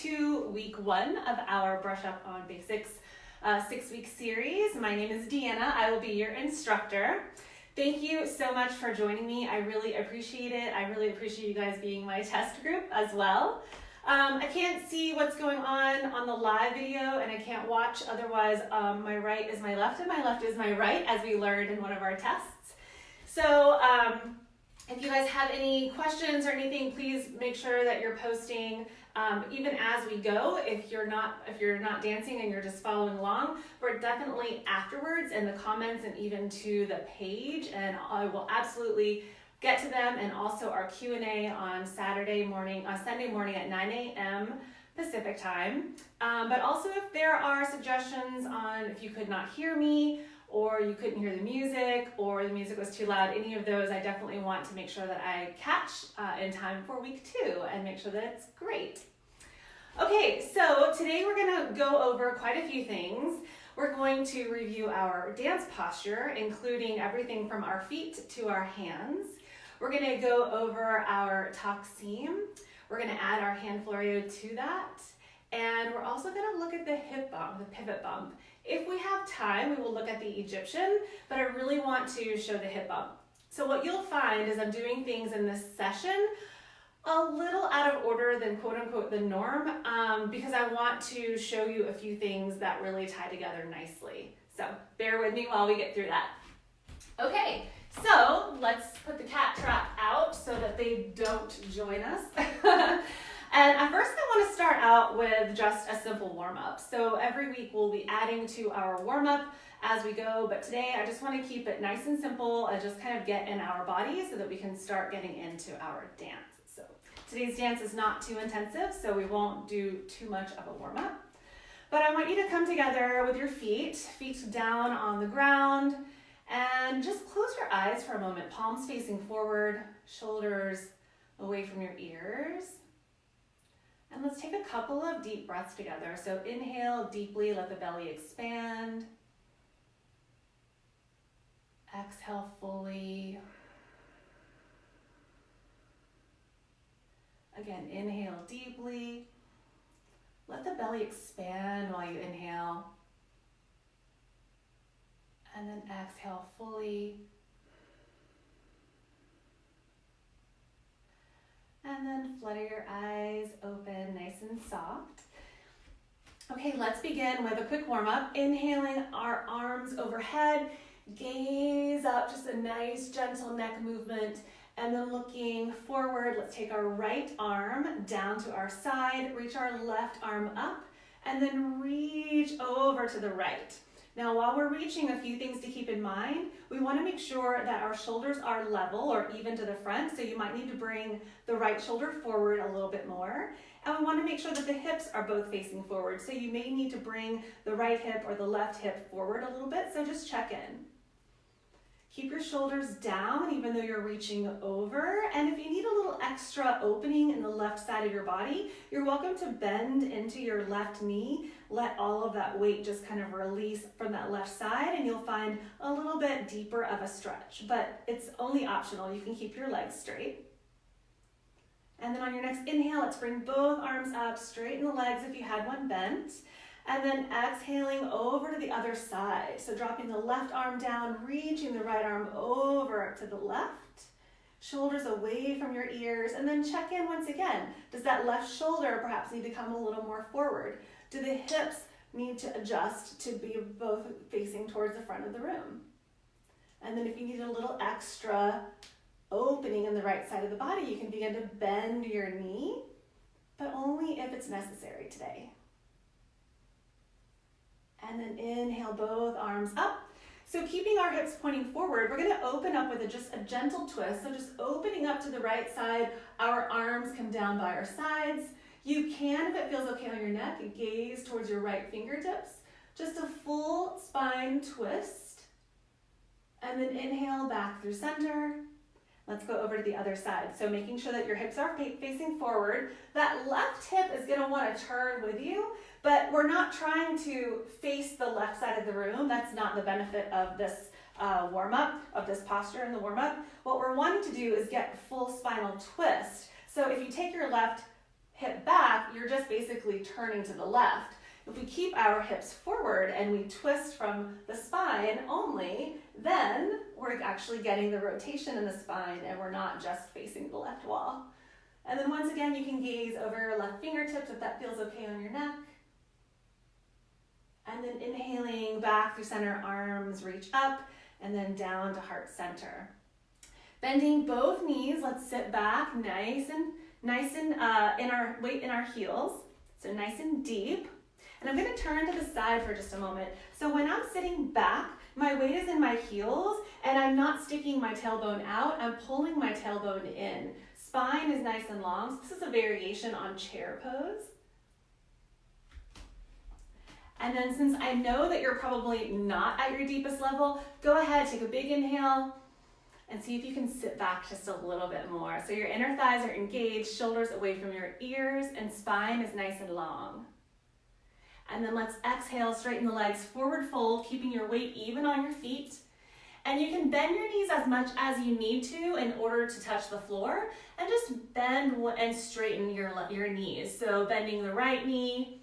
to week 1 of our Brush Up on Basics 6-week series. My name is Deanna. I will be your instructor. Thank you so much for joining me. I really appreciate it. I really appreciate you guys being my test group as well. I can't see what's going on the live video, and I can't watch, otherwise my right is my left and my left is my right, as we learned in one of our tests. So if you guys have any questions or anything, please make sure that you're posting even as we go. If you're not dancing and you're just following along, we're definitely afterwards in the comments and even to the page, and I will absolutely get to them, and also our Q&A on Sunday morning at 9 a.m. Pacific time. But also if there are suggestions on if you could not hear me, or you couldn't hear the music, or the music was too loud, any of those, I definitely want to make sure that I catch in time for week 2 and make sure that it's great. Okay, so today we're gonna go over quite a few things. We're going to review our dance posture, including everything from our feet to our hands. We're gonna go over our taksim. We're gonna add our hand florio to that. And we're also gonna look at the hip bump, the pivot bump. If we have time, we will look at the Egyptian, but I really want to show the hip bump. So what you'll find is I'm doing things in this session a little out of order than quote unquote the norm, because I want to show you a few things that really tie together nicely. So bear with me while we get through that. Okay, so let's put the cat trap out so that they don't join us. And at first I want to start out with just a simple warm-up. So every week we'll be adding to our warm-up as we go, but today I just want to keep it nice and simple and just kind of get in our body so that we can start getting into our dance. So today's dance is not too intensive, so we won't do too much of a warm-up. But I want you to come together with your feet down on the ground, and just close your eyes for a moment, palms facing forward, shoulders away from your ears. And let's take a couple of deep breaths together. So inhale deeply, let the belly expand. Exhale fully. Again, inhale deeply. Let the belly expand while you inhale. And then exhale fully. And then flutter your eyes open, nice and soft. Okay, let's begin with a quick warm-up. Inhaling our arms overhead, gaze up, just a nice gentle neck movement. And then looking forward, let's take our right arm down to our side, reach our left arm up, and then reach over to the right. Now, while we're reaching, a few things to keep in mind. We want to make sure that our shoulders are level or even to the front, so you might need to bring the right shoulder forward a little bit more. And we want to make sure that the hips are both facing forward, so you may need to bring the right hip or the left hip forward a little bit, so just check in. Keep your shoulders down even though you're reaching over, and if you need a little extra opening in the left side of your body, you're welcome to bend into your left knee. Let all of that weight just kind of release from that left side, and you'll find a little bit deeper of a stretch, but it's only optional. You can keep your legs straight. And then on your next inhale, let's bring both arms up, straighten the legs if you had one bent. And then exhaling over to the other side. So dropping the left arm down, reaching the right arm over to the left. Shoulders away from your ears. And then check in once again. Does that left shoulder perhaps need to come a little more forward? Do the hips need to adjust to be both facing towards the front of the room? And then if you need a little extra opening in the right side of the body, you can begin to bend your knee, but only if it's necessary today. And then inhale both arms up. So keeping our hips pointing forward, we're gonna open up with just a gentle twist. So just opening up to the right side, our arms come down by our sides. You can, if it feels okay on your neck, gaze towards your right fingertips. Just a full spine twist. And then inhale back through center. Let's go over to the other side. So making sure that your hips are facing forward. That left hip is gonna wanna turn with you, but we're not trying to face the left side of the room. That's not the benefit of this warm-up, of this posture in the warm-up. What we're wanting to do is get a full spinal twist. So if you take your left hip back, you're just basically turning to the left. If we keep our hips forward and we twist from the spine only, then we're actually getting the rotation in the spine and we're not just facing the left wall. And then once again, you can gaze over your left fingertips if that feels okay on your neck. And then inhaling back through center, arms reach up and then down to heart center. Bending both knees, let's sit back nice and in our weight in our heels. So nice and deep. And I'm going to turn to the side for just a moment. So when I'm sitting back, my weight is in my heels and I'm not sticking my tailbone out, I'm pulling my tailbone in. Spine is nice and long. So this is a variation on chair pose. And then since I know that you're probably not at your deepest level, go ahead, take a big inhale and see if you can sit back just a little bit more. So your inner thighs are engaged, shoulders away from your ears, and spine is nice and long. And then let's exhale, straighten the legs, forward fold, keeping your weight even on your feet. And you can bend your knees as much as you need to in order to touch the floor, and just bend and straighten your knees. So bending the right knee,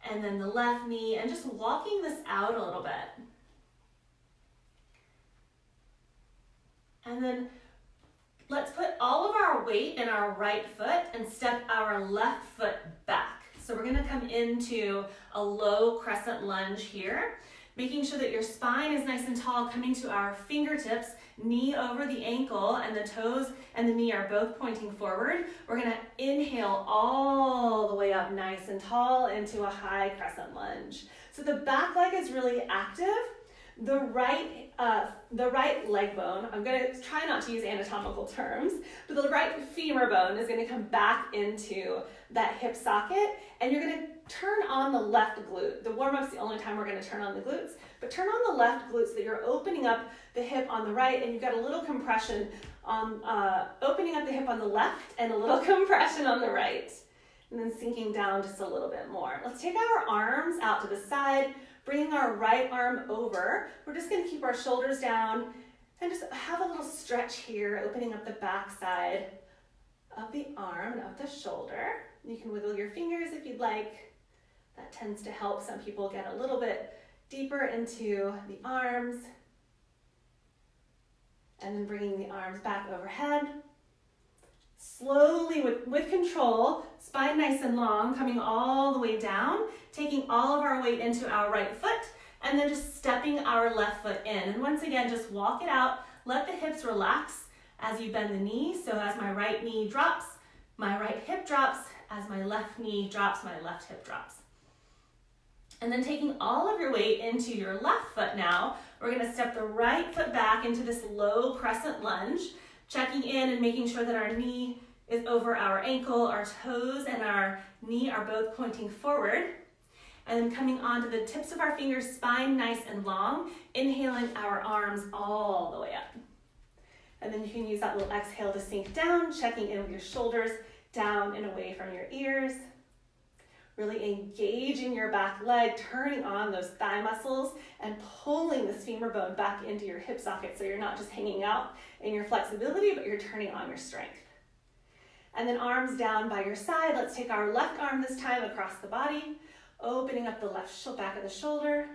and then the left knee, and just walking this out a little bit. And then let's put all of our weight in our right foot and step our left foot back. So we're gonna come into a low crescent lunge here, making sure that your spine is nice and tall, coming to our fingertips, knee over the ankle, and the toes and the knee are both pointing forward. We're gonna inhale all the way up nice and tall into a high crescent lunge. So the back leg is really active. The right leg bone, I'm gonna try not to use anatomical terms, but the right femur bone is gonna come back into that hip socket, and you're gonna turn on the left glute. The warm-up's the only time we're gonna turn on the glutes, but turn on the left glute so that you're opening up the hip on the right, and you've got a little compression on, opening up the hip on the left and a little compression on the right. And then sinking down just a little bit more. Let's take our arms out to the side, bringing our right arm over. We're just gonna keep our shoulders down and just have a little stretch here, opening up the back side of the arm and of the shoulder. You can wiggle your fingers if you'd like. That tends to help some people get a little bit deeper into the arms. And then bringing the arms back overhead. Slowly, with control, spine nice and long, coming all the way down, taking all of our weight into our right foot, and then just stepping our left foot in. And once again, just walk it out. Let the hips relax as you bend the knee. So as my right knee drops, my right hip drops. As my left knee drops, my left hip drops. And then taking all of your weight into your left foot now, we're gonna step the right foot back into this low crescent lunge, checking in and making sure that our knee is over our ankle, our toes and our knee are both pointing forward. And then coming onto the tips of our fingers, spine nice and long, inhaling our arms all the way up. And then you can use that little exhale to sink down, checking in with your shoulders down and away from your ears. Really engaging your back leg, turning on those thigh muscles and pulling this femur bone back into your hip socket so you're not just hanging out in your flexibility, but you're turning on your strength. And then arms down by your side. Let's take our left arm this time across the body, opening up the left back of the shoulder.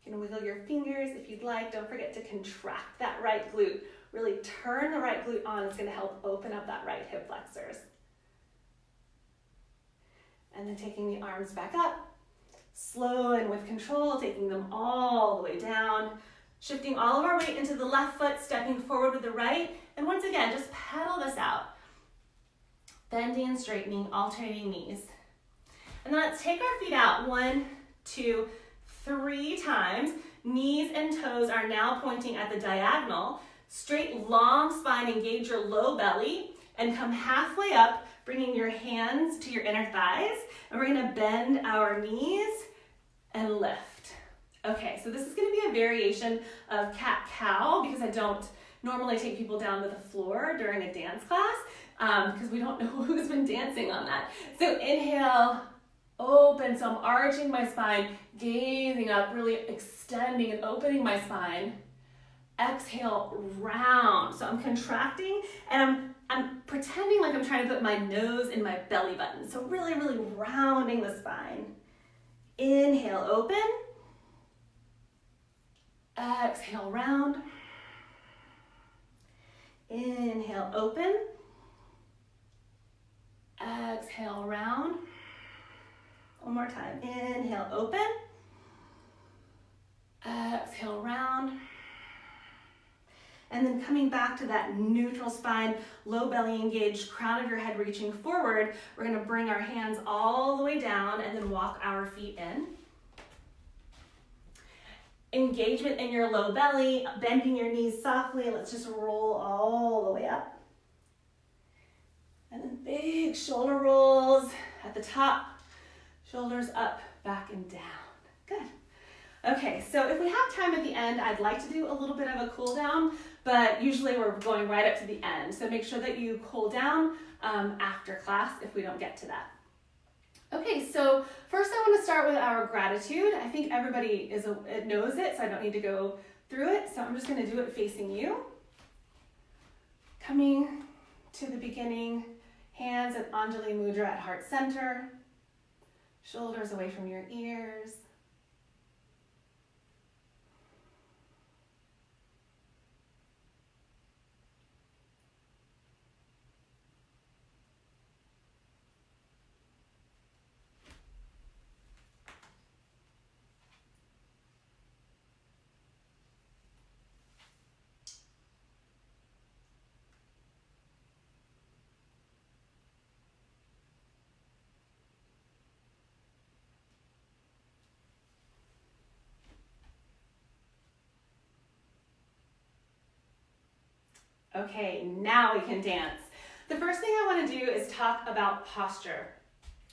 You can wiggle your fingers if you'd like. Don't forget to contract that right glute. Really turn the right glute on. It's going to help open up that right hip flexors. And then taking the arms back up, slow and with control, taking them all the way down, shifting all of our weight into the left foot, stepping forward with the right, and once again, just pedal this out. Bending and straightening, alternating knees. And then let's take our feet out 1, 2, 3 times. Knees and toes are now pointing at the diagonal. Straight, long spine, engage your low belly, and come halfway up, bringing your hands to your inner thighs, and we're gonna bend our knees and lift. Okay, so this is gonna be a variation of cat-cow because I don't normally take people down to the floor during a dance class because we don't know who's been dancing on that. So inhale, open, so I'm arching my spine, gazing up, really extending and opening my spine. Exhale, round. So I'm contracting and I'm pretending like I'm trying to put my nose in my belly button. So really, really rounding the spine. Inhale, open. Exhale, round. Inhale, open. Exhale, round. One more time. Inhale, open. Exhale, round. And then coming back to that neutral spine, low belly engaged, crown of your head reaching forward, we're gonna bring our hands all the way down and then walk our feet in. Engagement in your low belly, bending your knees softly. Let's just roll all the way up. And then big shoulder rolls at the top, shoulders up, back and down. Good. Okay, so if we have time at the end, I'd like to do a little bit of a cool down, but usually we're going right up to the end. So make sure that you cool down after class if we don't get to that. Okay, so first I want to start with our gratitude. I think everybody knows it, so I don't need to go through it. So I'm just going to do it facing you. Coming to the beginning, hands at Anjali Mudra at heart center, shoulders away from your ears. Okay, now we can dance. The first thing I want to do is talk about posture.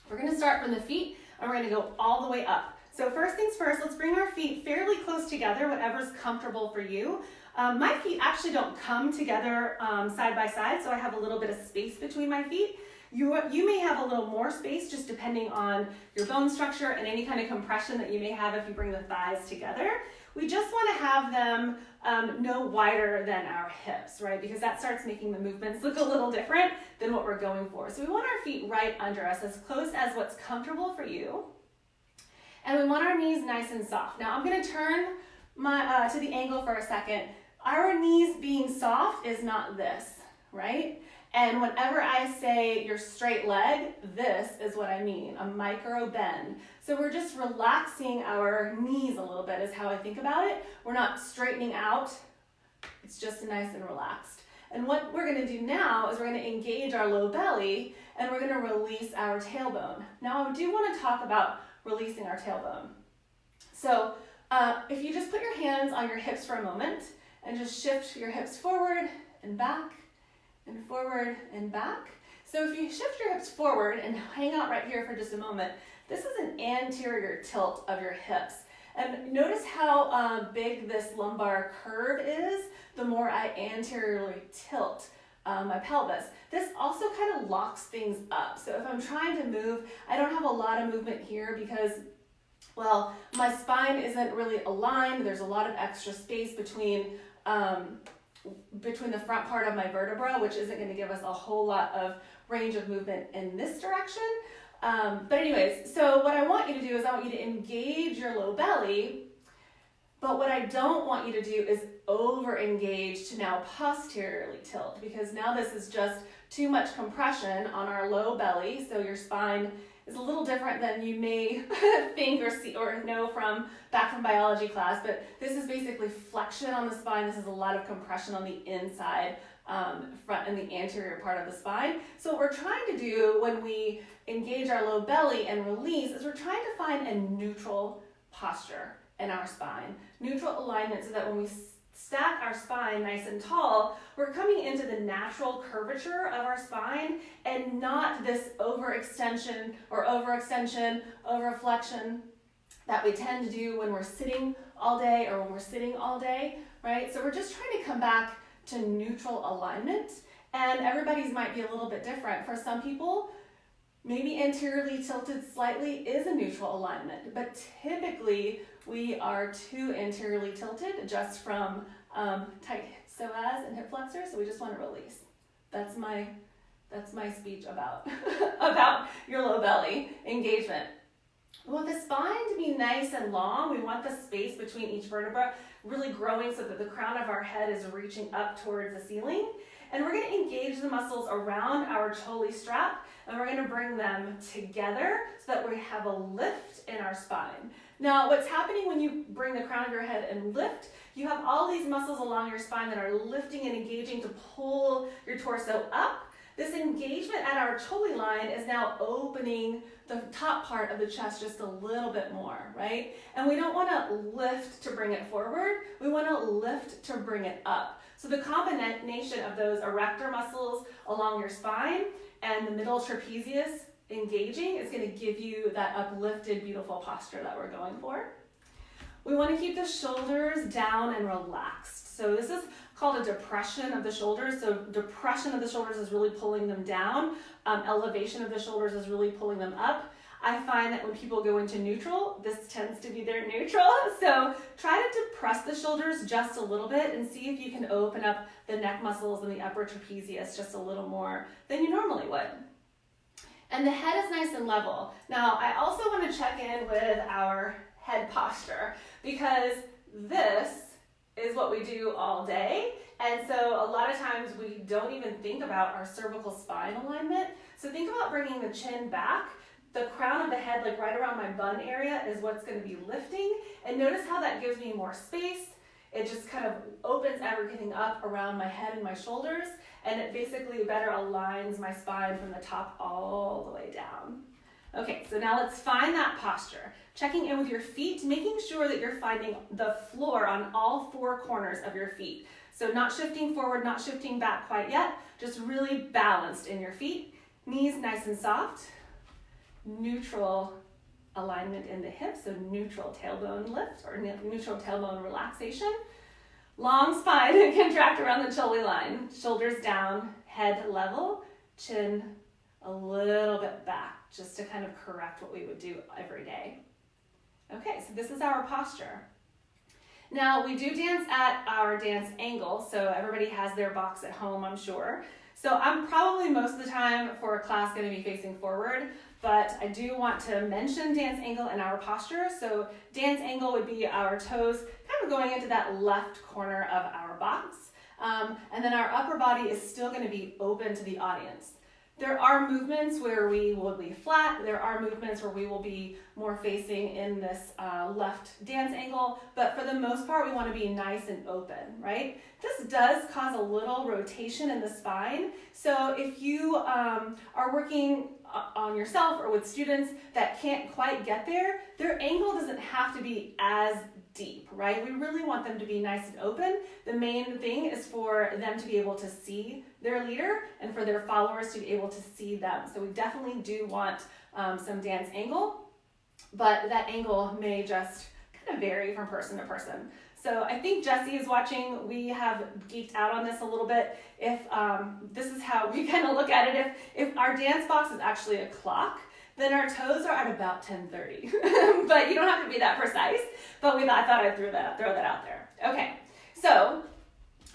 We're going to start from the feet and we're going to go all the way up. So first things first, let's bring our feet fairly close together, whatever's comfortable for you. My feet actually don't come together side by side, so I have a little bit of space between my feet. You may have a little more space just depending on your bone structure and any kind of compression that you may have if you bring the thighs together. We just want to have them no wider than our hips, right? Because that starts making the movements look a little different than what we're going for. So we want our feet right under us, as close as what's comfortable for you. And we want our knees nice and soft. Now I'm going to turn my to the angle for a second. Our knees being soft is not this, right? And whenever I say your straight leg, this is what I mean, a micro bend. So we're just relaxing our knees a little bit is how I think about it. We're not straightening out, it's just nice and relaxed. And what we're gonna do now is we're gonna engage our low belly and we're gonna release our tailbone. Now I do wanna talk about releasing our tailbone. So if you just put your hands on your hips for a moment and just shift your hips forward and back, and forward and back. So if you shift your hips forward and hang out right here for just a moment, this is an anterior tilt of your hips. And notice how big this lumbar curve is the more I anteriorly tilt my pelvis. This also kind of locks things up. So if I'm trying to move, I don't have a lot of movement here because, well, my spine isn't really aligned. There's a lot of extra space between the front part of my vertebra, which isn't going to give us a whole lot of range of movement in this direction. But anyways, so what I want you to do is I want you to engage your low belly, but what I don't want you to do is over-engage to now posteriorly tilt, because now this is just too much compression on our low belly, so your spine is a little different than you may think or see or know from back from biology class, but this is basically flexion on the spine. This is a lot of compression on the inside, front and the anterior part of the spine. So what we're trying to do when we engage our low belly and release is we're trying to find a neutral posture in our spine, neutral alignment, so that when we stack our spine nice and tall, we're coming into the natural curvature of our spine and not this overextension or overflexion that we tend to do when we're sitting all day or when we're sitting all day, right? So we're just trying to come back to neutral alignment, and everybody's might be a little bit different. For some people, maybe anteriorly tilted slightly is a neutral alignment, but typically we are too anteriorly tilted just from tight psoas and hip flexors, so we just want to release. That's my speech about about your low belly engagement. We want the spine to be nice and long. We want the space between each vertebra really growing so that the crown of our head is reaching up towards the ceiling. And we're going to engage the muscles around our chole strap, and we're going to bring them together so that we have a lift in our spine. Now, what's happening when you bring the crown of your head and lift, you have all these muscles along your spine that are lifting and engaging to pull your torso up. This engagement at our chole line is now opening the top part of the chest just a little bit more, right? And we don't want to lift to bring it forward. We want to lift to bring it up. So the combination of those erector muscles along your spine and the middle trapezius engaging is going to give you that uplifted, beautiful posture that we're going for. We want to keep the shoulders down and relaxed. So this is called a depression of the shoulders. So depression of the shoulders is really pulling them down. Elevation of the shoulders is really pulling them up. I find that when people go into neutral, this tends to be their neutral. So try to depress the shoulders just a little bit and see if you can open up the neck muscles and the upper trapezius just a little more than you normally would. And the head is nice and level. Now, I also want to check in with our head posture because this is what we do all day. And so a lot of times we don't even think about our cervical spine alignment. So think about bringing the chin back. The crown of the head, like right around my bun area, is what's going to be lifting. And notice how that gives me more space. It just kind of opens everything up around my head and my shoulders. And it basically better aligns my spine from the top all the way down. Okay, so now let's find that posture. Checking in with your feet, making sure that you're finding the floor on all four corners of your feet. So not shifting forward, not shifting back quite yet, just really balanced in your feet. Knees nice and soft. Neutral alignment in the hips, so neutral tailbone lift or neutral tailbone relaxation. Long spine and contract around the chole line. Shoulders down, head level, chin a little bit back, just to kind of correct what we would do every day. Okay, so this is our posture. Now, we do dance at our dance angle, so everybody has their box at home, I'm sure. So I'm probably most of the time for a class going to be facing forward, but I do want to mention dance angle in our posture. So dance angle would be our toes kind of going into that left corner of our box. And then our upper body is still going to be open to the audience. There are movements where we will be flat. There are movements where we will be more facing in this left dance angle. But for the most part, we want to be nice and open, right? This does cause a little rotation in the spine. So if you are working on yourself or with students that can't quite get there, their angle doesn't have to be as deep, right? We really want them to be nice and open. The main thing is for them to be able to see their leader and for their followers to be able to see them. So we definitely do want some dance angle, but that angle may just kind of vary from person to person. So I think Jessie is watching. We have geeked out on this a little bit. If this is how we kind of look at it, if our dance box is actually a clock, then our toes are at about 10:30. But you don't have to be that precise. But I thought I'd throw that out there. Okay, so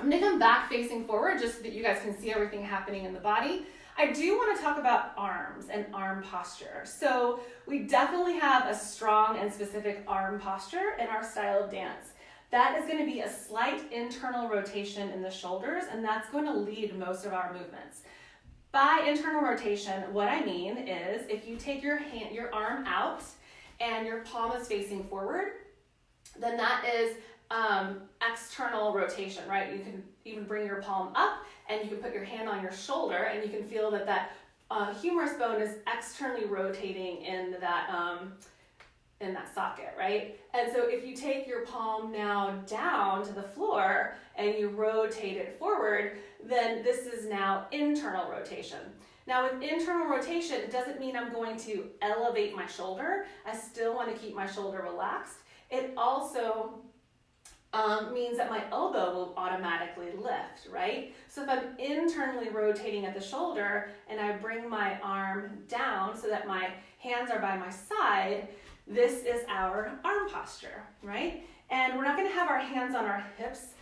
I'm gonna come back facing forward just so that you guys can see everything happening in the body. I do want to talk about arms and arm posture. So we definitely have a strong and specific arm posture in our style of dance. That is going to be a slight internal rotation in the shoulders, and that's going to lead most of our movements. By internal rotation, what I mean is if you take your arm out and your palm is facing forward, then that is external rotation, right? You can even bring your palm up and you can put your hand on your shoulder and you can feel that humerus bone is externally rotating in that socket, right? And so if you take your palm now down to the floor and you rotate it forward, then this is now internal rotation. Now with internal rotation, it doesn't mean I'm going to elevate my shoulder. I still want to keep my shoulder relaxed. It also means that my elbow will automatically lift, right? So if I'm internally rotating at the shoulder and I bring my arm down so that my hands are by my side, this is our arm posture, right? And we're not gonna have our hands on our hips,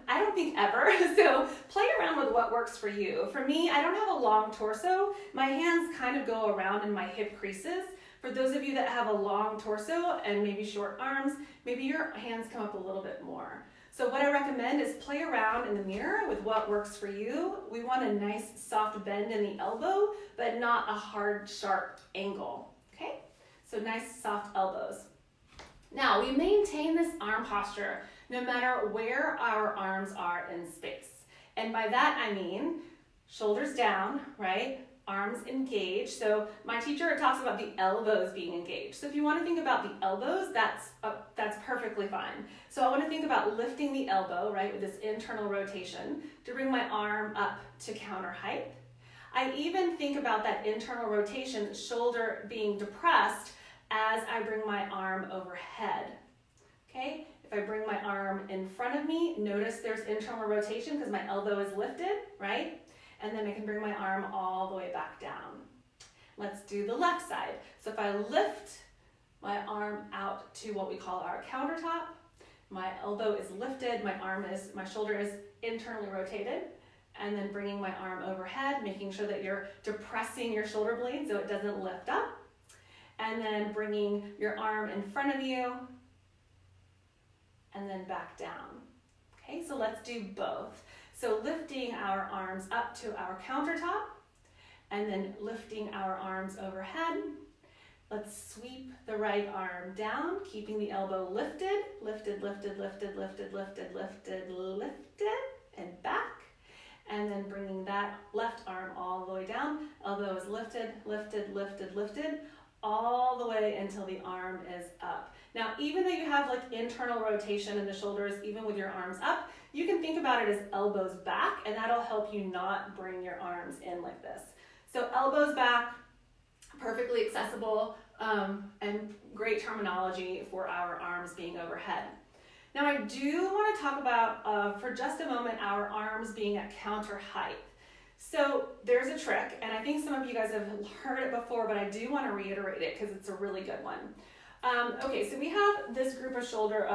I don't think ever, so play around with what works for you. For me, I don't have a long torso. My hands kind of go around in my hip creases. For those of you that have a long torso and maybe short arms, maybe your hands come up a little bit more. So what I recommend is play around in the mirror with what works for you. We want a nice soft bend in the elbow, but not a hard, sharp angle, okay? So nice soft elbows. Now we maintain this arm posture no matter where our arms are in space. And by that I mean shoulders down, right? Arms engaged. So my teacher talks about the elbows being engaged. So if you want to think about the elbows, that's perfectly fine. So I want to think about lifting the elbow, right, with this internal rotation to bring my arm up to counter height. I even think about that internal rotation, shoulder being depressed as I bring my arm overhead, okay? If I bring my arm in front of me, notice there's internal rotation because my elbow is lifted, right? And then I can bring my arm all the way back down. Let's do the left side. So if I lift my arm out to what we call our countertop, my elbow is lifted, my shoulder is internally rotated, and then bringing my arm overhead, making sure that you're depressing your shoulder blade so it doesn't lift up, and then bringing your arm in front of you, and then back down. Okay, so let's do both. So lifting our arms up to our countertop, and then lifting our arms overhead. Let's sweep the right arm down, keeping the elbow lifted, lifted, lifted, lifted, lifted, lifted, lifted, lifted, and back. And then bringing that left arm all the way down. Elbow is lifted, lifted, lifted, lifted, all the way until the arm is up. Now, even though you have like internal rotation in the shoulders, even with your arms up, you can think about it as elbows back, and that'll help you not bring your arms in like this. So elbows back, perfectly accessible, and great terminology for our arms being overhead. Now I do want to talk about, for just a moment, our arms being at counter height. So there's a trick, and I think some of you guys have heard it before, but I do want to reiterate it because it's a really good one. Okay, so we have this group of shoulder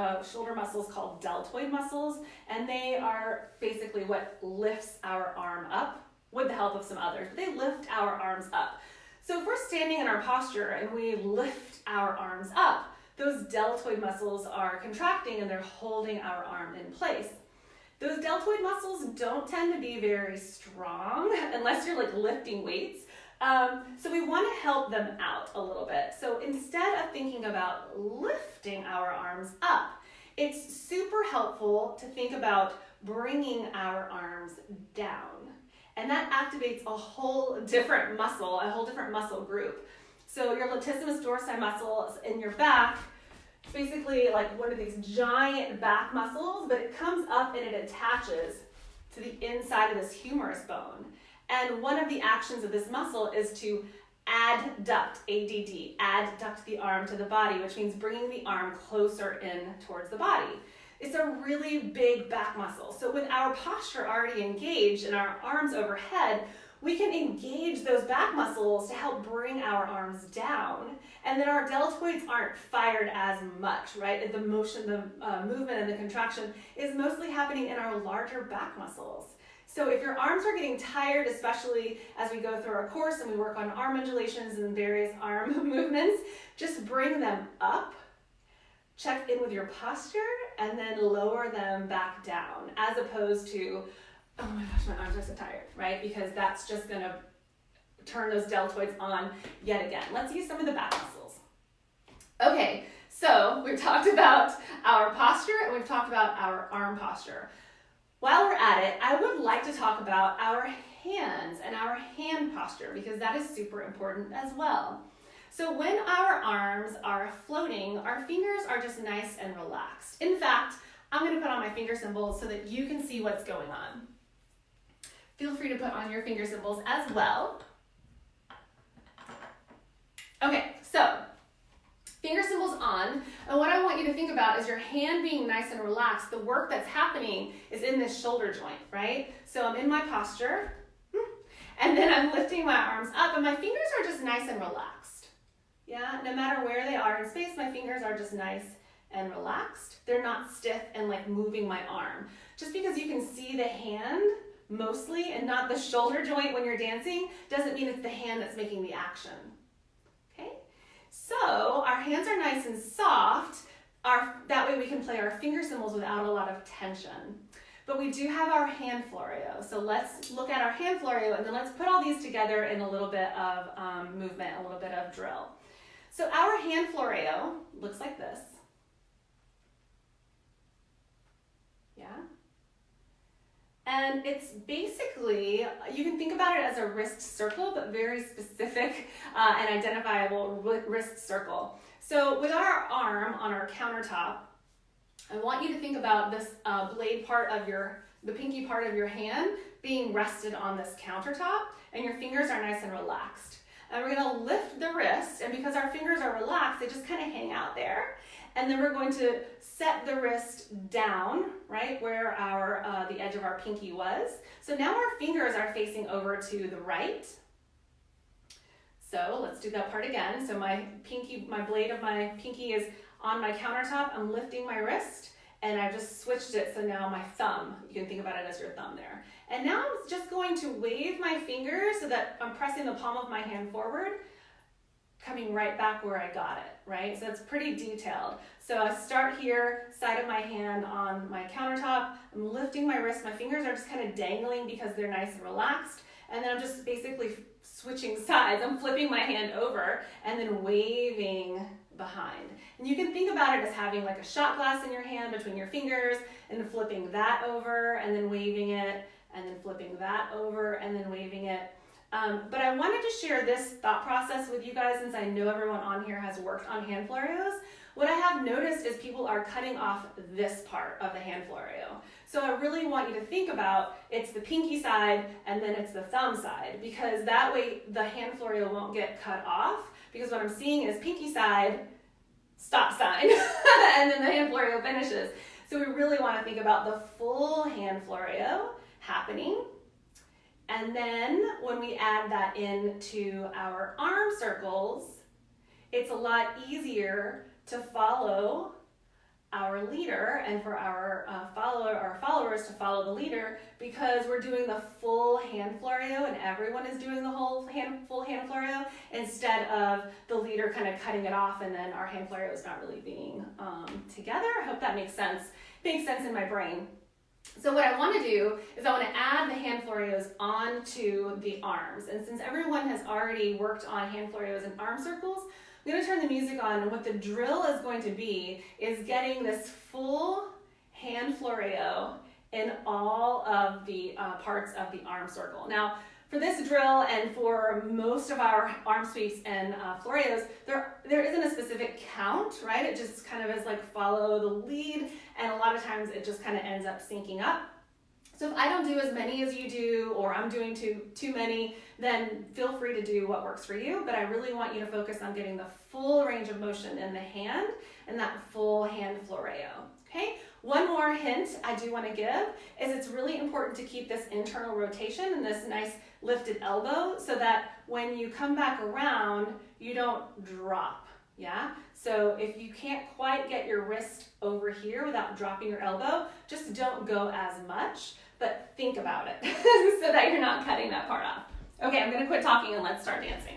muscles called deltoid muscles, and they are basically what lifts our arm up with the help of some others. They lift our arms up. So if we're standing in our posture and we lift our arms up, those deltoid muscles are contracting and they're holding our arm in place. Those deltoid muscles don't tend to be very strong unless you're like lifting weights. So we want to help them out a little bit. So instead of thinking about lifting our arms up, it's super helpful to think about bringing our arms down. And that activates a whole different muscle group. So your latissimus dorsi muscle in your back, it's basically like one of these giant back muscles, but it comes up and it attaches to the inside of this humerus bone. And one of the actions of this muscle is to adduct, A-D-D, adduct the arm to the body, which means bringing the arm closer in towards the body. It's a really big back muscle. So with our posture already engaged and our arms overhead, we can engage those back muscles to help bring our arms down. And then our deltoids aren't fired as much, right? The motion, the movement and the contraction is mostly happening in our larger back muscles. So if your arms are getting tired, especially as we go through our course and we work on arm undulations and various arm movements, just bring them up, check in with your posture, and then lower them back down, as opposed to, oh my gosh, my arms are so tired, right? Because that's just gonna turn those deltoids on yet again. Let's use some of the back muscles. Okay, so we've talked about our posture and we've talked about our arm posture. While we're at it, I would like to talk about our hands and our hand posture because that is super important as well. So when our arms are floating, our fingers are just nice and relaxed. In fact, I'm going to put on my finger symbols so that you can see what's going on. Feel free to put on your finger symbols as well. Okay, so finger symbols on, and what I want you to think about is your hand being nice and relaxed. The work that's happening is in this shoulder joint, right? So I'm in my posture, and then I'm lifting my arms up, and my fingers are just nice and relaxed. Yeah, no matter where they are in space, my fingers are just nice and relaxed. They're not stiff and like moving my arm. Just because you can see the hand mostly and not the shoulder joint when you're dancing doesn't mean it's the hand that's making the action. Okay, so our hands are nice and soft. That way we can play our finger cymbals without a lot of tension. But we do have our hand florio. So let's look at our hand florio and then let's put all these together in a little bit of movement, a little bit of drill. So our hand florio looks like this. Yeah. And it's basically, you can think about it as a wrist circle, but very specific and identifiable wrist circle. So with our arm on our countertop, I want you to think about this blade part of the pinky part of your hand being rested on this countertop, and your fingers are nice and relaxed. And we're gonna lift the wrist, and because our fingers are relaxed, they just kind of hang out there. And then we're going to set the wrist down, right, where the edge of our pinky was. So now our fingers are facing over to the right. So let's do that part again. So my blade of my pinky is on my countertop. I'm lifting my wrist, and I've just switched it. So now my thumb, you can think about it as your thumb there. And now I'm just going to wave my fingers so that I'm pressing the palm of my hand forward, coming right back where I got it, right? So it's pretty detailed. So I start here, side of my hand on my countertop. I'm lifting my wrist. My fingers are just kind of dangling because they're nice and relaxed. And then I'm just basically switching sides. I'm flipping my hand over and then waving behind. And you can think about it as having like a shot glass in your hand between your fingers and flipping that over and then waving it and then flipping that over and then waving it. But I wanted to share this thought process with you guys since I know everyone on here has worked on hand florios. What I have noticed is people are cutting off this part of the hand florio. So I really want you to think about it's the pinky side and then it's the thumb side, because that way the hand florio won't get cut off, because what I'm seeing is pinky side, stop sign, and then the hand florio finishes. So we really want to think about the full hand florio happening. And then when we add that into our arm circles, it's a lot easier to follow our leader and for our followers to follow the leader, because we're doing the full hand florio and everyone is doing the full hand florio instead of the leader kind of cutting it off and then our hand florio is not really being together. I hope that makes sense. Makes sense in my brain. So what I want to do is I want to add the hand florios onto the arms. And since everyone has already worked on hand florios and arm circles, I'm going to turn the music on, and what the drill is going to be is getting this full hand florio in all of the parts of the arm circle. Now, for this drill and for most of our arm sweeps and florios, there isn't a specific count, right? It just kind of is like follow the lead, and a lot of times it just kind of ends up syncing up. So if I don't do as many as you do, or I'm doing too many, then feel free to do what works for you. But I really want you to focus on getting the full range of motion in the hand and that full hand florio, okay? One more hint I do want to give is it's really important to keep this internal rotation and this nice lifted elbow so that when you come back around, you don't drop, yeah? So if you can't quite get your wrist over here without dropping your elbow, just don't go as much, but think about it so that you're not cutting that part off. Okay, I'm gonna quit talking and let's start dancing.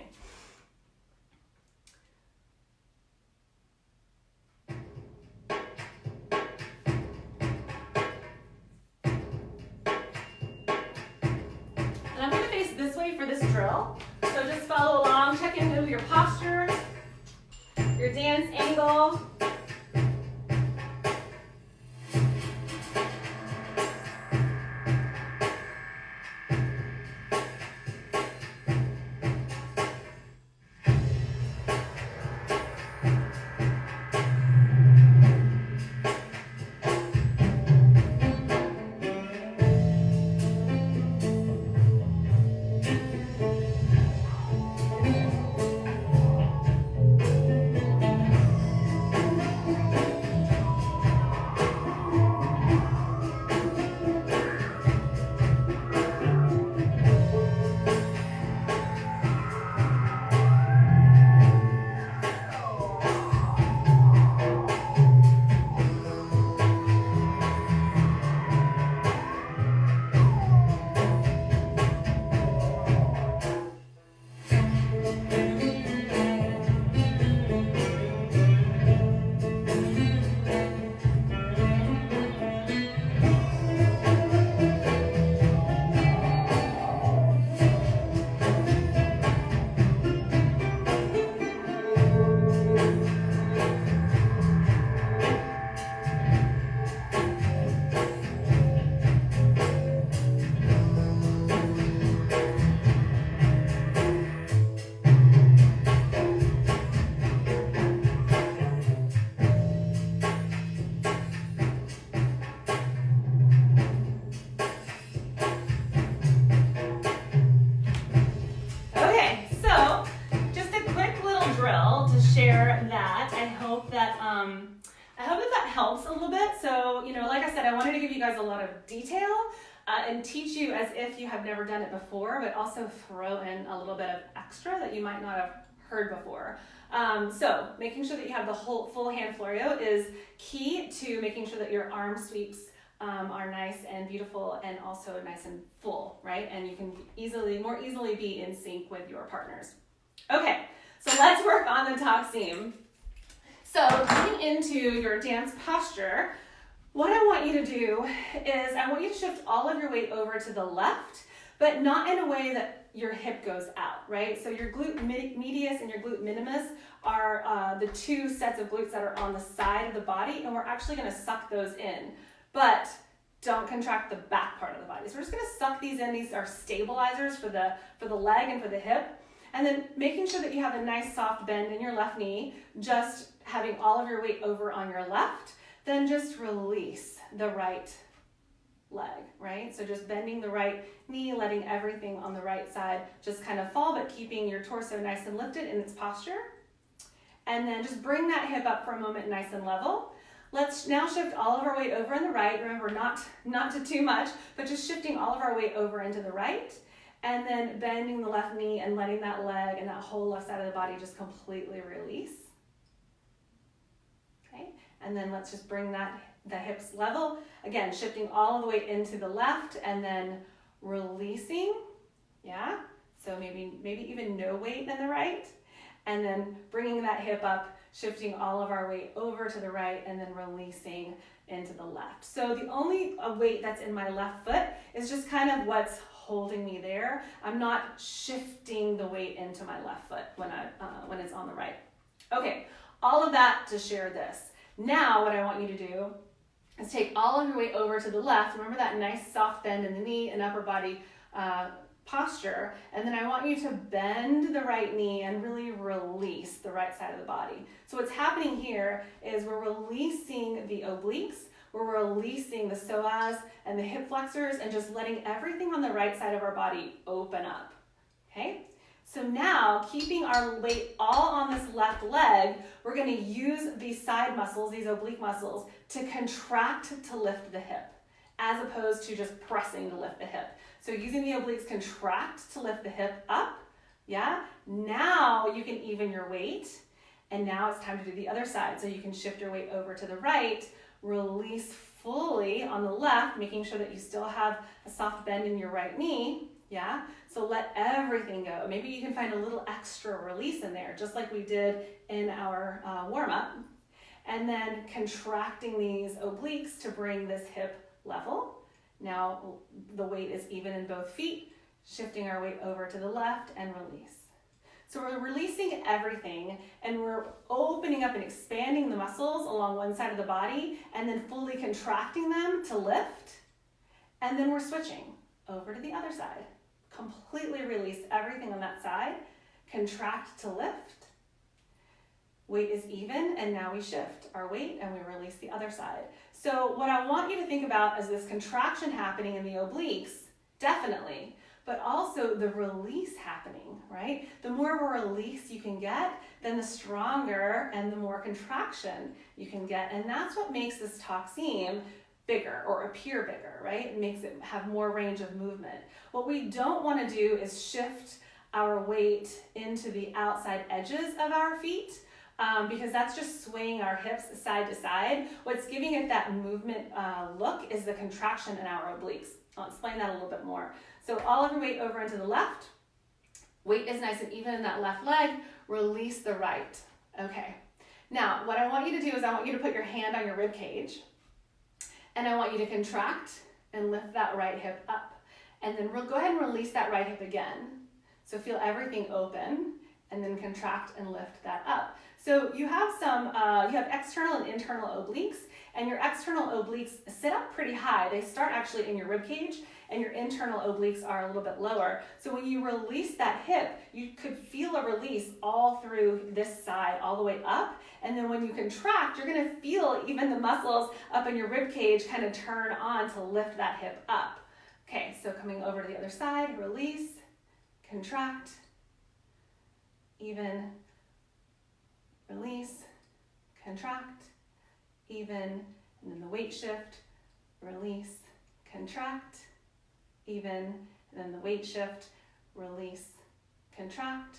And I'm gonna face this way for this drill. So just follow along, check into your posture, your dance angle. I wanted to give you guys a lot of detail and teach you as if you have never done it before, but also throw in a little bit of extra that you might not have heard before. So making sure that you have the whole full hand Florio is key to making sure that your arm sweeps are nice and beautiful and also nice and full, right? And you can more easily be in sync with your partners. Okay, so let's work on the Taksim. So coming into your dance posture, what I want you to do is I want you to shift all of your weight over to the left, but not in a way that your hip goes out, right? So your glute medius and your glute minimus are the two sets of glutes that are on the side of the body, and we're actually gonna suck those in. But don't contract the back part of the body. So we're just gonna suck these in. These are stabilizers for the leg and for the hip. And then making sure that you have a nice soft bend in your left knee, just having all of your weight over on your left, then just release the right leg, right? So just bending the right knee, letting everything on the right side just kind of fall, but keeping your torso nice and lifted in its posture. And then just bring that hip up for a moment nice and level. Let's now shift all of our weight over on the right. Remember, not to too much, but just shifting all of our weight over into the right. And then bending the left knee and letting that leg and that whole left side of the body just completely release. Okay, and then let's just bring the hips level. Again, shifting all of the weight into the left and then releasing. Yeah, so maybe even no weight in the right. And then bringing that hip up, shifting all of our weight over to the right and then releasing into the left. So the only weight that's in my left foot is just kind of what's holding me there. I'm not shifting the weight into my left foot when it's on the right. Okay, all of that to share this. Now what I want you to do is take all of your weight over to the left. Remember that nice soft bend in the knee and upper body posture, and then I want you to bend the right knee and really release the right side of the body. So what's happening here is we're releasing the obliques, we're releasing the psoas and the hip flexors and just letting everything on the right side of our body open up, okay? So now, keeping our weight all on this left leg, we're gonna use these side muscles, these oblique muscles, to contract to lift the hip, as opposed to just pressing to lift the hip. So using the obliques contract to lift the hip up, yeah? Now you can even your weight, and now it's time to do the other side. So you can shift your weight over to the right, release fully on the left, making sure that you still have a soft bend in your right knee, yeah? So let everything go. Maybe you can find a little extra release in there, just like we did in our warm-up. And then contracting these obliques to bring this hip level. Now the weight is even in both feet, shifting our weight over to the left and release. So we're releasing everything and we're opening up and expanding the muscles along one side of the body and then fully contracting them to lift. And then we're switching over to the other side. Completely release everything on that side, contract to lift. Weight is even, and now we shift our weight and we release the other side. So what I want you to think about is this contraction happening in the obliques, definitely, but also the release happening, right? The more release you can get, then the stronger and the more contraction you can get. And that's what makes this Taksim bigger or appear bigger, right? It makes it have more range of movement. What we don't want to do is shift our weight into the outside edges of our feet, because that's just swaying our hips side to side. What's giving it that movement look is the contraction in our obliques. I'll explain that a little bit more. So all of your weight over into the left. Weight is nice and even in that left leg. Release the right. Okay. Now, what I want you to do is I want you to put your hand on your rib cage, and I want you to contract and lift that right hip up. And then go ahead and release that right hip again. So feel everything open, and then contract and lift that up. So you have you have external and internal obliques, and your external obliques sit up pretty high. They start actually in your rib cage, and your internal obliques are a little bit lower. So when you release that hip, you could feel a release all through this side, all the way up. And then when you contract, you're gonna feel even the muscles up in your rib cage kind of turn on to lift that hip up. Okay, so coming over to the other side, release, contract, even, release, contract, even, and then the weight shift, release, contract, even, and then the weight shift, release, contract,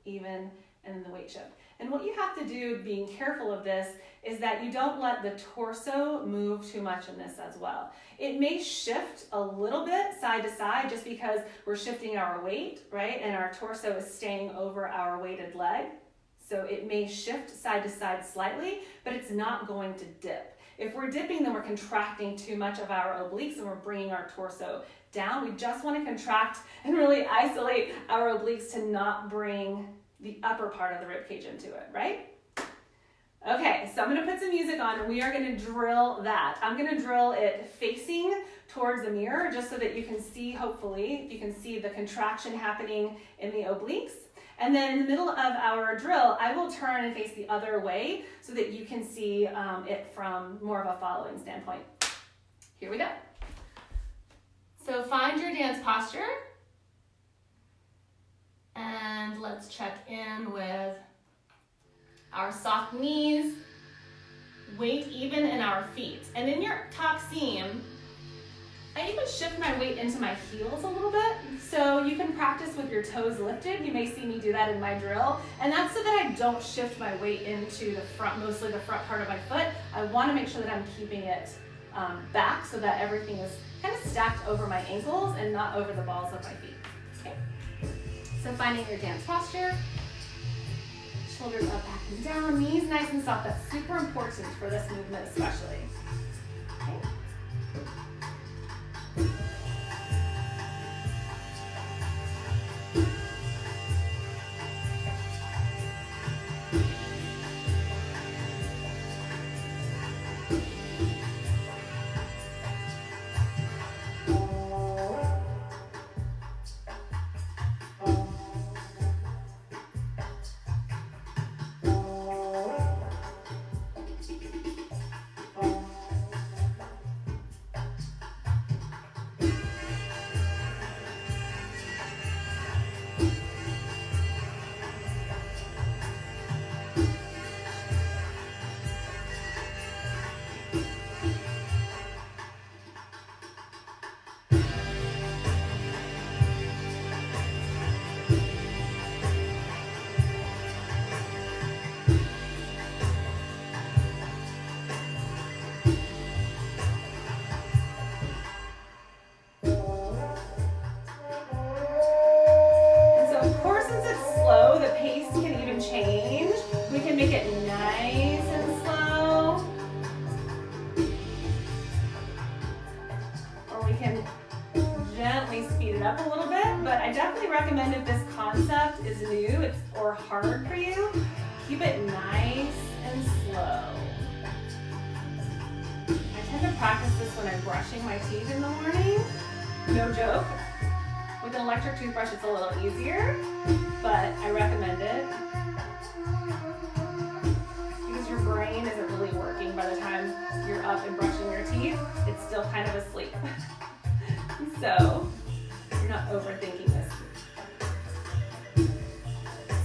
even, and then the weight shift. And what you have to do, being careful of this, is that you don't let the torso move too much in this as well. It may shift a little bit side to side just because we're shifting our weight, right? And our torso is staying over our weighted leg. So it may shift side to side slightly, but it's not going to dip. If we're dipping, then we're contracting too much of our obliques and we're bringing our torso down. We just want to contract and really isolate our obliques to not bring the upper part of the rib cage into it, right? Okay, so I'm going to put some music on and we are going to drill that. I'm going to drill it facing towards the mirror just so that you can see, hopefully, you can see the contraction happening in the obliques. And then in the middle of our drill, I will turn and face the other way so that you can see it from more of a following standpoint. Here we go. So find your dance posture. And let's check in with our soft knees, weight even in our feet. And in your top seam, I even shift my weight into my heels a little bit. So you can practice with your toes lifted. You may see me do that in my drill. And that's so that I don't shift my weight into the front, mostly the front part of my foot. I want to make sure that I'm keeping it back so that everything is kind of stacked over my ankles and not over the balls of my feet. Okay. So finding your dance posture, shoulders up, back and down, knees nice and soft. That's super important for this movement especially. Okay. Up a little bit, but I definitely recommend if this concept is new or hard for you, keep it nice and slow. I tend to practice this when I'm brushing my teeth in the morning. No joke. With an electric toothbrush, it's a little easier, but I recommend it because your brain isn't really working by the time you're up and brushing your teeth. It's still kind of asleep. So you're not overthinking this.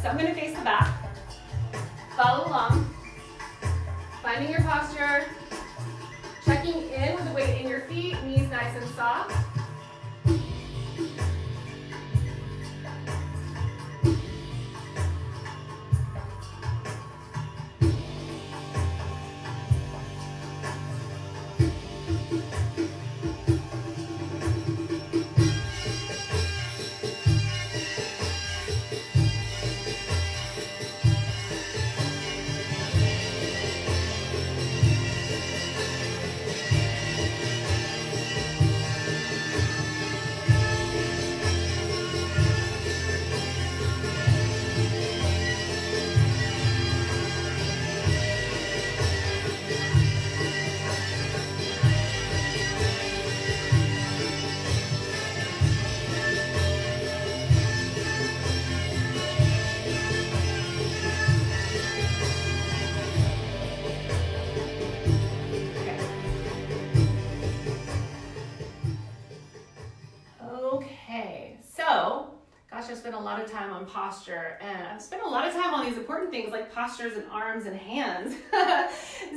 So I'm going to face the back. Follow along. Finding your posture. Checking in with the weight in your feet. Knees nice and soft. a lot of time on posture, and I've spent a lot of time on these important things like postures and arms and hands.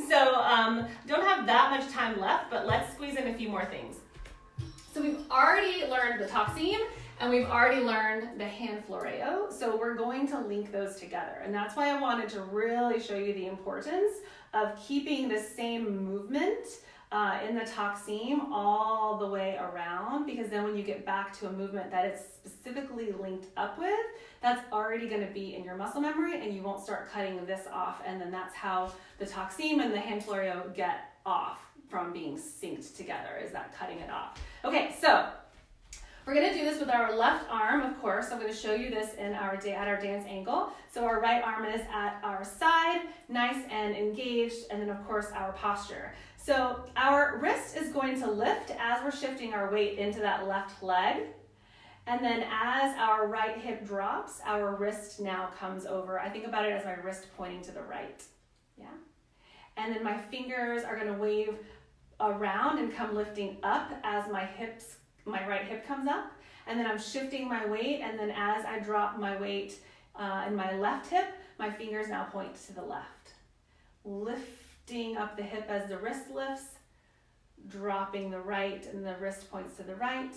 So don't have that much time left, but let's squeeze in a few more things. So we've already learned the Taksim, and we've already learned the hand floreo. So we're going to link those together. And that's why I wanted to really show you the importance of keeping the same movement in the Taksim all the way around, because then when you get back to a movement that it's specifically linked up with, that's already going to be in your muscle memory, and you won't start cutting this off. And then that's how the Taksim and the hand floreo get off from being synced together, is that cutting it off. Okay, so we're going to do this with our left arm, of course. I'm going to show you this in our at our dance angle. So our right arm is at our side, nice and engaged, and then of course our posture. So our wrist is going to lift as we're shifting our weight into that left leg. And then as our right hip drops, our wrist now comes over. I think about it as my wrist pointing to the right. Yeah. And then my fingers are going to wave around and come lifting up as my right hip comes up. And then I'm shifting my weight, and then as I drop my weight in my left hip, my fingers now point to the left. Lifting up the hip as the wrist lifts, dropping the right and the wrist points to the right,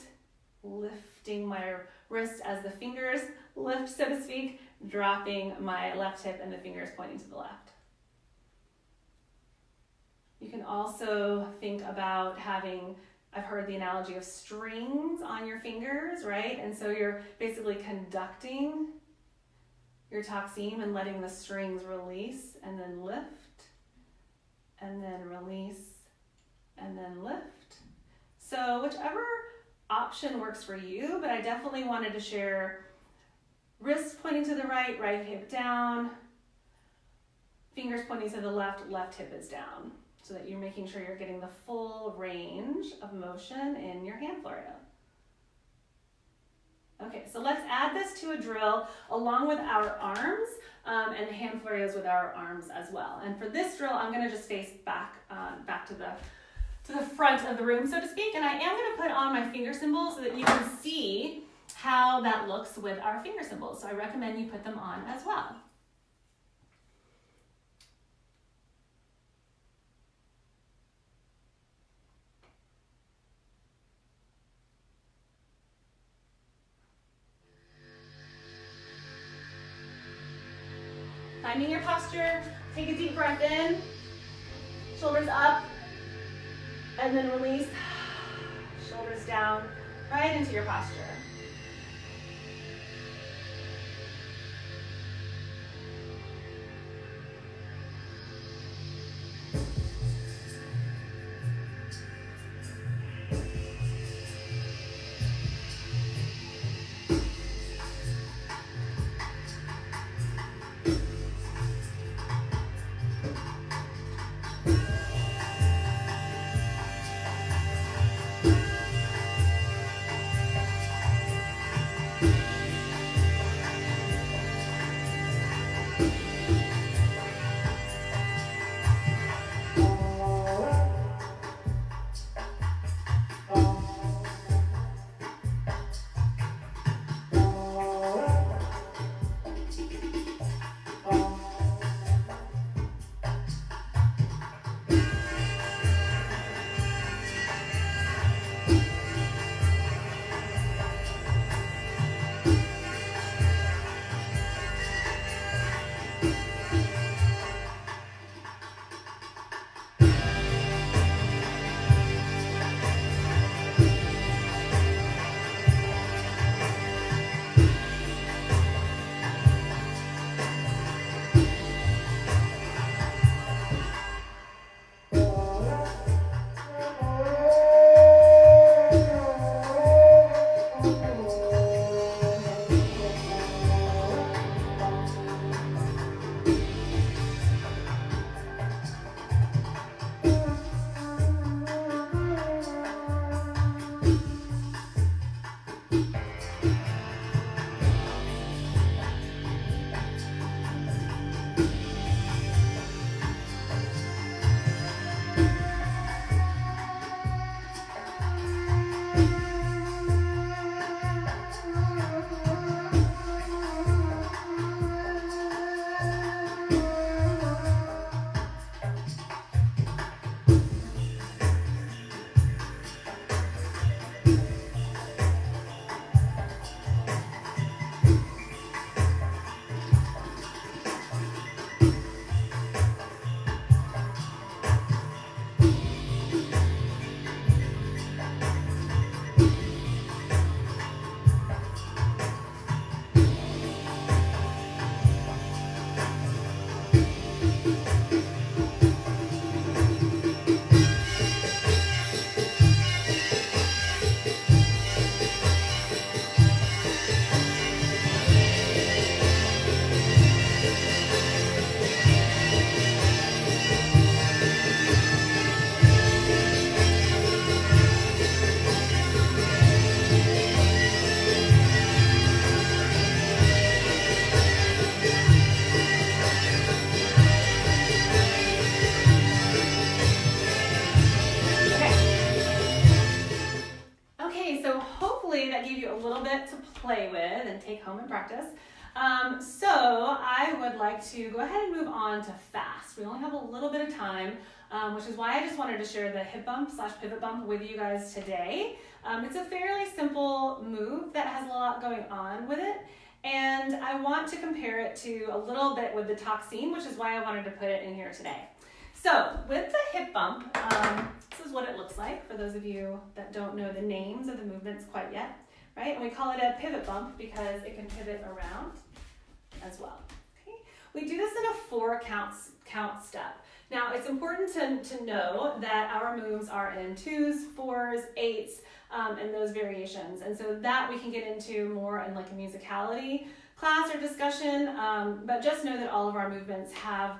lifting my wrist as the fingers lift, so to speak, dropping my left hip and the fingers pointing to the left. You can also think about having, I've heard the analogy of strings on your fingers, right? And so you're basically conducting your Taksim and letting the strings release and then lift, and then release, and then lift. So whichever option works for you, but I definitely wanted to share wrist pointing to the right, right hip down, fingers pointing to the left, left hip is down, so that you're making sure you're getting the full range of motion in your hand floreo. Okay, so let's add this to a drill along with our arms and hand floreos with our arms as well. And for this drill, I'm gonna just face back to the front of the room, so to speak, and I am gonna put on my finger cymbals so that you can see how that looks with our finger cymbals. So I recommend you put them on as well. Finding your posture, take a deep breath in, shoulders up, and then release, shoulders down, right into your posture. little bit to play with and take home and practice. So I would like to go ahead and move on to fast. We only have a little bit of time, which is why I just wanted to share the hip bump / pivot bump with you guys today. It's a fairly simple move that has a lot going on with it. And I want to compare it to a little bit with the Taksim, which is why I wanted to put it in here today. So with the hip bump, this is what it looks like for those of you that don't know the names of the movements quite yet, right? And we call it a pivot bump because it can pivot around as well. Okay? We do this in a 4 count step. Now it's important to know that our moves are in 2s, 4s, 8s, and those variations. And so that we can get into more in like a musicality class or discussion, but just know that all of our movements have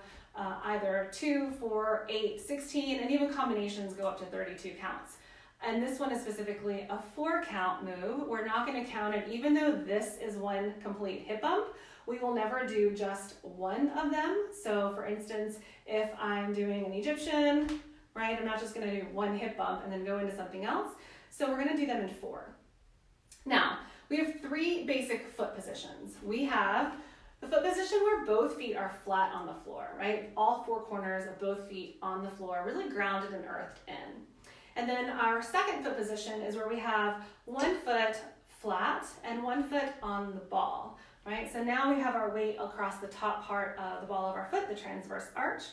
either 2, 4, 8, 16, and even combinations go up to 32 counts. And this one is specifically a 4 count move. We're not going to count it, even though this is one complete hip bump. We will never do just one of them. So for instance, if I'm doing an Egyptian, right, I'm not just going to do one hip bump and then go into something else. So we're going to do them in 4. Now, we have 3 basic foot positions. We have the foot position where both feet are flat on the floor, right? All 4 corners of both feet on the floor, really grounded and earthed in. And then our second foot position is where we have 1 foot flat and 1 foot on the ball, right? So now we have our weight across the top part of the ball of our foot, the transverse arch.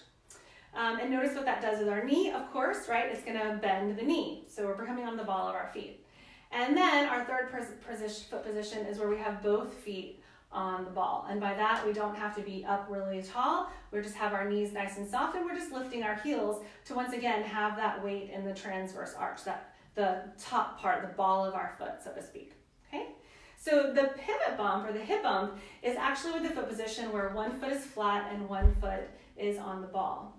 And notice what that does with our knee, of course, right? It's gonna bend the knee. So we're coming on the ball of our feet. And then our third foot position is where we have both feet on the ball. And by that, we don't have to be up really tall. We just have our knees nice and soft, and we're just lifting our heels to once again have that weight in the transverse arch, that the top part, the ball of our foot, so to speak. Okay? So the pivot bump or the hip bump is actually with the foot position where 1 foot is flat and 1 foot is on the ball.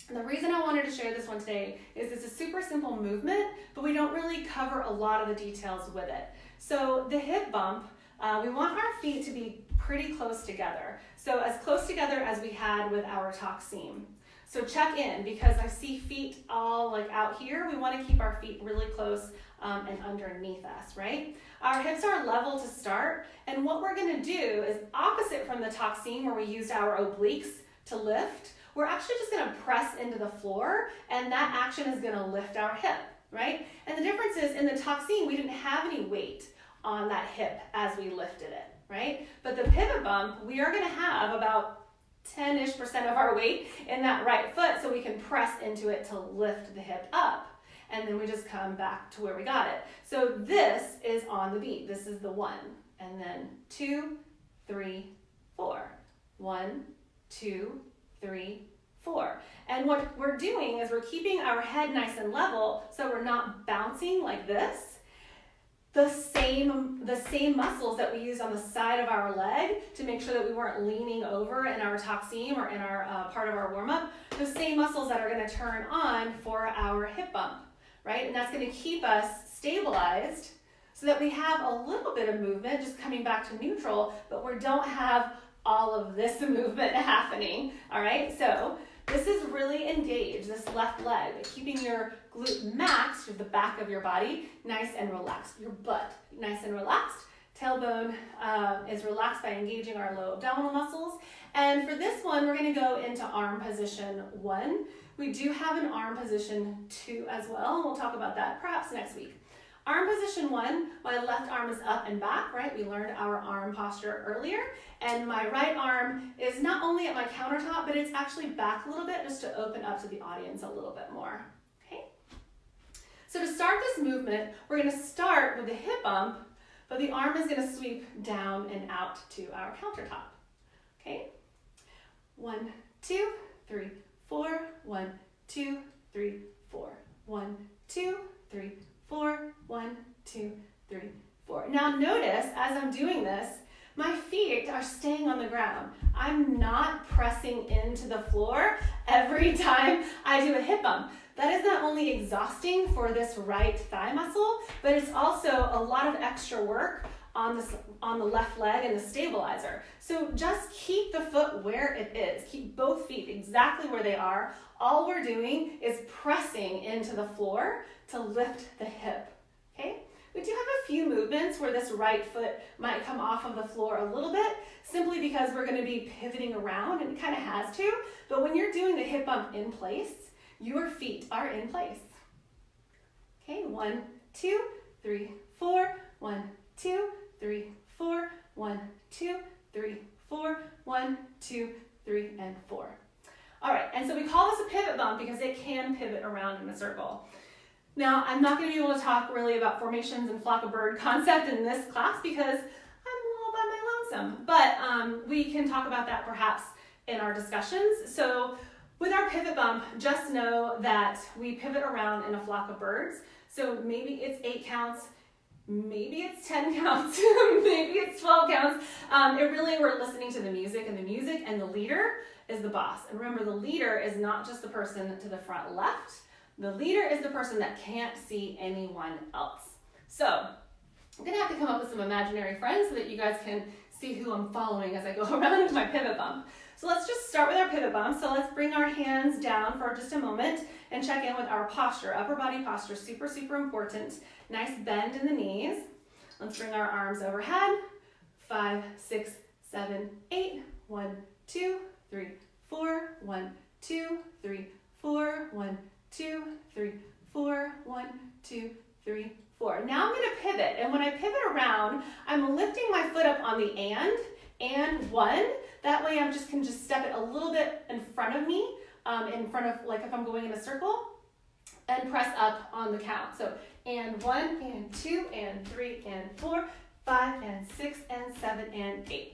And the reason I wanted to share this one today is it's a super simple movement, but we don't really cover a lot of the details with it. So the hip bump, we want our feet to be pretty close together. So as close together as we had with our Taksim. So check in, because I see feet all like out here. We want to keep our feet really close and underneath us, right? Our hips are level to start. And what we're going to do is opposite from the Taksim where we used our obliques to lift. We're actually just going to press into the floor, and that action is going to lift our hip, right? And the difference is in the Taksim, we didn't have any weight on that hip as we lifted it, right? But the pivot bump, we are going to have about 10-ish% of our weight in that right foot, so we can press into it to lift the hip up. And then we just come back to where we got it. So this is on the beat. This is the 1. And then 2, 3, 4. 1, 2, 3, 4. And what we're doing is we're keeping our head nice and level so we're not bouncing like this. The same muscles that we used on the side of our leg to make sure that we weren't leaning over in our Taksim or in our part of our warm-up, the same muscles that are going to turn on for our hip bump, right? And that's going to keep us stabilized so that we have a little bit of movement just coming back to neutral, but we don't have all of this movement happening, all right? So this is really engaged, this left leg, keeping your glute max to the back of your body, nice and relaxed. Your butt, nice and relaxed. Tailbone is relaxed by engaging our low abdominal muscles. And for this one, we're gonna go into arm position 1. We do have an arm position 2 as well, and we'll talk about that perhaps next week. Arm position 1, my left arm is up and back, right? We learned our arm posture earlier. And my right arm is not only at my countertop, but it's actually back a little bit just to open up to the audience a little bit more, okay? So to start this movement, we're gonna start with the hip bump, but the arm is gonna sweep down and out to our countertop, okay? 1, 2, 3, 4. 1, 2, 3, 4. 1, 2, 3, 4. 1, 2, 3, 4. Now notice, as I'm doing this, my feet are staying on the ground. I'm not pressing into the floor every time I do a hip bump. That is not only exhausting for this right thigh muscle, but it's also a lot of extra work on the left leg and the stabilizer. So just keep the foot where it is. Keep both feet exactly where they are. All we're doing is pressing into the floor to lift the hip, okay? We do have a few movements where this right foot might come off of the floor a little bit, simply because we're going to be pivoting around, and it kind of has to. But when you're doing the hip bump in place, your feet are in place. Okay, 1, 2, 3, 4, 1, 2, 3, 4, 1, 2, 3, 4, 1, 2, 3, and 4. All right, and so we call this a pivot bump because it can pivot around in a circle. Now, I'm not going to be able to talk really about formations and flock of bird concept in this class because I'm a little by my lonesome, but we can talk about that perhaps in our discussions. So with our pivot bump, just know that we pivot around in a flock of birds. So maybe it's 8 counts, maybe it's 10 counts, maybe it's 12 counts. We're listening to the music, and the leader is the boss. And remember, the leader is not just the person to the front left. The leader is the person that can't see anyone else. So I'm gonna have to come up with some imaginary friends so that you guys can see who I'm following as I go around with my pivot bump. So let's just start with our pivot bump. So let's bring our hands down for just a moment and check in with our posture. Upper body posture, super, super important. Nice bend in the knees. Let's bring our arms overhead. 5, 6, 7, 8. 1, 2, 3, 4. 1, 2, 3, 4. 1, 2, 3, 4. 1, 2, 3, 4. Now I'm going to pivot, and when I pivot around, I'm lifting my foot up on the and 1. That way I can just step it a little bit in front of me, in front of, like if I'm going in a circle, and press up on the count. So and 1, and 2, and 3, and 4, 5, and 6, and 7, and 8.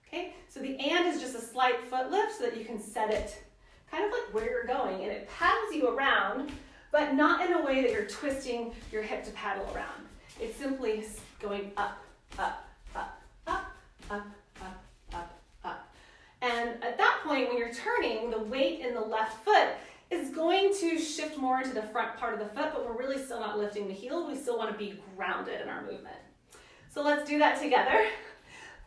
Okay, so the and is just a slight foot lift so that you can set it kind of like where you're going, and it paddles you around, but not in a way that you're twisting your hip to paddle around. It's simply going up, up, up, up, up, up, up, up. And at that point, when you're turning, the weight in the left foot is going to shift more into the front part of the foot, but we're really still not lifting the heel. We still want to be grounded in our movement. So let's do that together.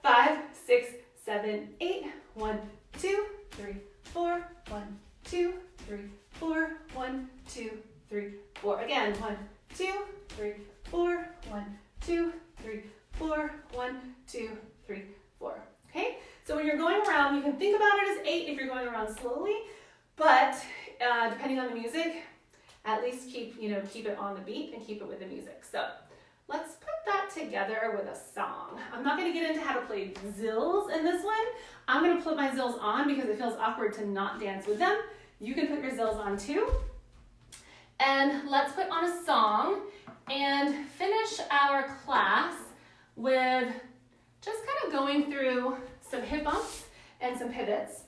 5, 6, 7, 8. 1, 2, 3, 4. 1, 2, 3, 4. 1, 2, 3, 4. Again, 1, 2, 3, 4. 1, 2, 3, 4. 1, 2, 3, 4. Okay? So when you're going around, you can think about it as 8 if you're going around slowly, but depending on the music, at least keep it on the beat and keep it with the music. So let's put that together with a song. I'm not going to get into how to play zills in this one. I'm going to put my zills on because it feels awkward to not dance with them. You can put your zills on too. And let's put on a song and finish our class with just kind of going through some hip bumps and some pivots.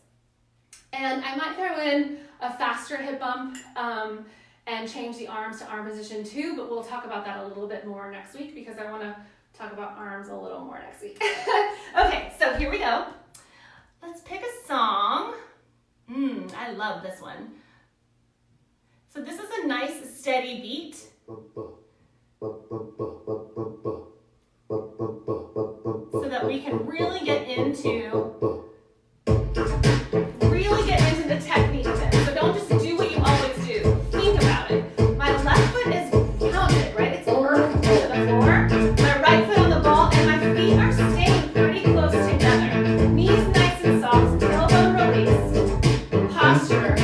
And I might throw in a faster hip bump and change the arms to arm position too, but we'll talk about that a little bit more next week because I want to talk about arms a little more next week. Okay, so here we go. Let's pick a song. I love this one. So this is a nice steady beat. So that we can really get into the technique of it. So don't just do what you always do. Think about it. My left foot is counted, right? It's earthed to the floor. My right foot on the ball, and my feet are staying pretty close together. Knees nice and soft, tailbone released. Posture.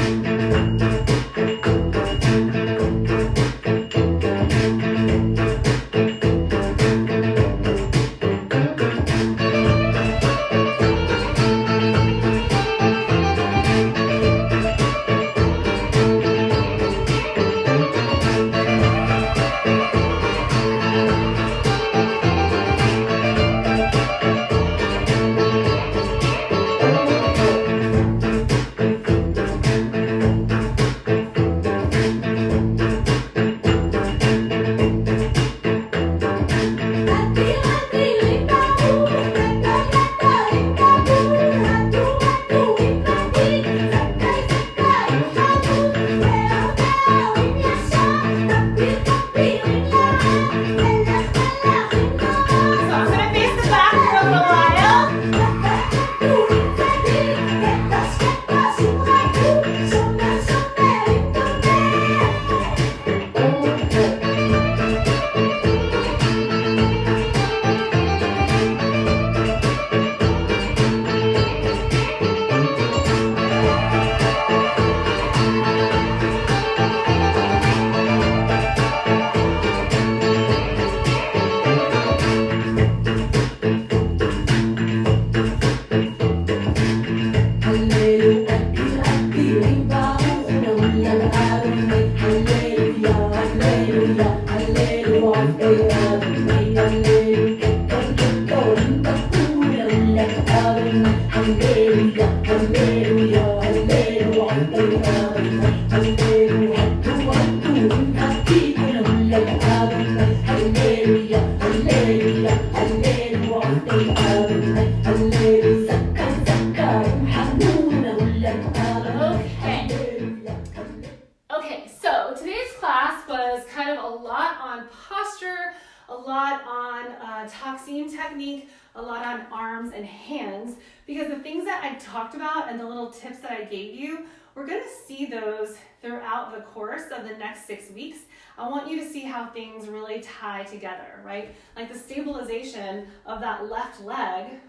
Okay, so today's class was kind of a lot on posture, a lot on Taksim technique, a lot on arms and hands, because the things that I talked about and the little tips that I gave you, we're going to see those throughout the course of the next 6 weeks. I want you to see how things really tie together, right? Like the stabilization of that left leg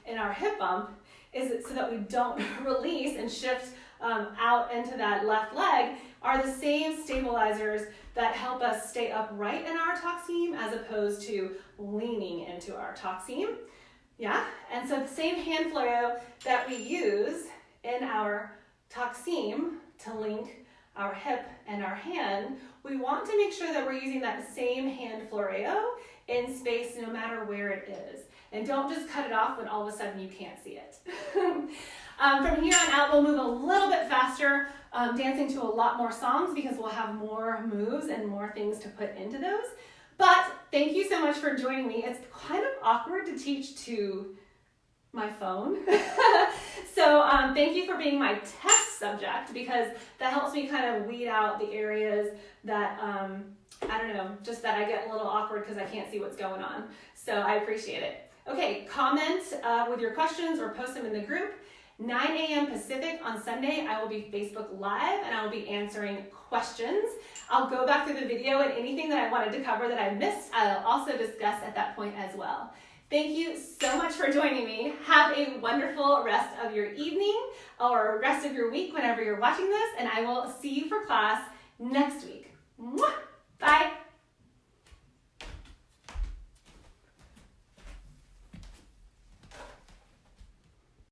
in our hip bump is so that we don't release and shift out into that left leg are the same stabilizers that help us stay upright in our Taksim as opposed to leaning into our Taksim. Yeah, and so the same hand floreo that we use in our Taksim to link our hip and our hand, we want to make sure that we're using that same hand floreo in space no matter where it is. And don't just cut it off when all of a sudden you can't see it. From here on out, we'll move a little bit faster, dancing to a lot more songs because we'll have more moves and more things to put into those. But thank you so much for joining me. It's kind of awkward to teach to my phone. So thank you for being my test subject because that helps me kind of weed out the areas that, I don't know, just that I get a little awkward because I can't see what's going on. So I appreciate it. Okay, comment with your questions or post them in the group. 9 a.m. Pacific on Sunday, I will be Facebook Live and I will be answering questions. I'll go back through the video and anything that I wanted to cover that I missed, I'll also discuss at that point as well. Thank you so much for joining me. Have a wonderful rest of your evening or rest of your week whenever you're watching this, and I will see you for class next week. Mwah! Bye.